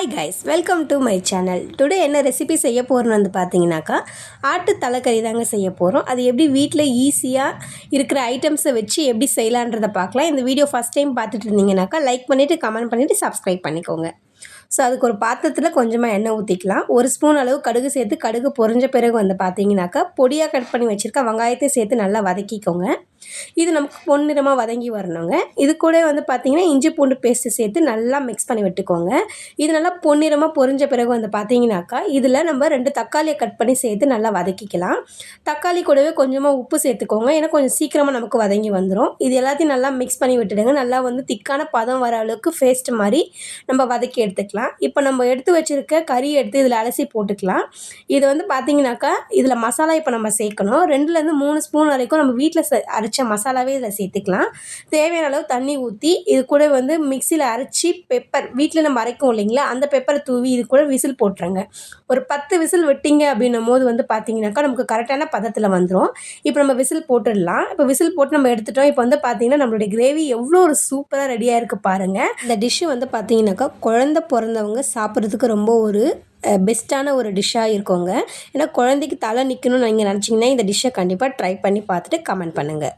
Hi guys, welcome to my channel. Today என்ன recipe செய்ய போகிறோன்னு வந்து பார்த்தீங்கன்னாக்கா, ஆட்டு தலைக்கறி தாங்க செய்ய போகிறோம். அது எப்படி வீட்டில் ஈஸியாக இருக்கிற ஐட்டம்ஸை வச்சு எப்படி செய்யலான்றதை பார்க்கலாம். இந்த வீடியோ ஃபஸ்ட் டைம் பார்த்துட்டு இருந்தீங்கன்னாக்கா லைக் பண்ணிவிட்டு கமெண்ட் பண்ணிவிட்டு சப்ஸ்கிரைப் பண்ணிக்கோங்க. ஸோ அதுக்கு ஒரு பாத்திரத்தில் கொஞ்சமாக எண்ணெய் ஊற்றிக்கலாம். 1 ஸ்பூன் அளவு கடுகு சேர்த்து கடுகு பொரிஞ்ச பிறகு வந்து பார்த்தீங்கன்னாக்கா பொடியாக கட் பண்ணி வச்சுருக்க வெங்காயத்தையும் சேர்த்து நல்லா வதக்கிக்கோங்க. இது நமக்கு பொன்னிறமாக வதங்கி வரணுங்க. இது கூட வந்து பார்த்தீங்கன்னா இஞ்சி பூண்டு பேஸ்ட்டு சேர்த்து நல்லா மிக்ஸ் பண்ணி விட்டுக்கோங்க. இது நல்லா பொன்னிறமாக பொரிஞ்ச பிறகு வந்து பார்த்தீங்கன்னாக்கா இதில் நம்ம 2 தக்காளியை கட் பண்ணி சேர்த்து நல்லா வதக்கிக்கலாம். தக்காளி கூடவே கொஞ்சமாக உப்பு சேர்த்துக்கோங்க, ஏன்னா கொஞ்சம் சீக்கிரமாக நமக்கு வதங்கி வந்துடும். இது எல்லாத்தையும் நல்லா மிக்ஸ் பண்ணி விட்டுடுங்க. நல்லா வந்து திக்கான பதம் வர அளவுக்கு பேஸ்ட் மாதிரி நம்ம வதக்கி எடுத்துக்கலாம். இப்போ நம்ம எடுத்து வச்சுருக்க கறி எடுத்து இதில் அலசி போட்டுக்கலாம். இது வந்து பார்த்தீங்கன்னாக்கா இதில் மசாலா இப்போ நம்ம சேர்க்கணும். 2லேருந்து 3 ஸ்பூன் வரைக்கும் நம்ம வீட்டில் அரைச்ச மசாலாவே இதில் சேர்த்துக்கலாம். தேவையான அளவு தண்ணி ஊற்றி இது கூட வந்து மிக்சியில் அரைச்சி பெப்பர் வீட்டில் நம்ம அரைக்கும் இல்லைங்களா, அந்த பெப்பரை தூவி இது கூட விசில் போட்டுருங்க. ஒரு 10 விசில் விட்டிங்க அப்படின்னும் போது வந்து பார்த்தீங்கன்னாக்கா நமக்கு கரெக்டான பதத்தில் வந்துடும். இப்போ நம்ம விசில் போட்டுடலாம். இப்போ விசில் போட்டு நம்ம எடுத்துட்டோம். இப்போ வந்து பார்த்தீங்கன்னா நம்மளுடைய கிரேவி எவ்வளோ ஒரு சூப்பராக ரெடியாக இருக்குது பாருங்கள். இந்த டிஷ்ஷு வந்து பார்த்தீங்கன்னாக்கா குழந்தை பிறந்தவங்க சாப்பிட்றதுக்கு ரொம்ப ஒரு பெஸ்ட்டான ஒரு டிஷ்ஷாக இருக்குங்க. ஏன்னா குழந்தைக்கு தலை நிற்கணும்னு நீங்கள் நினச்சிங்கன்னா இந்த டிஷ்ஷை கண்டிப்பாக ட்ரை பண்ணி பார்த்துட்டு கமெண்ட் பண்ணுங்கள்.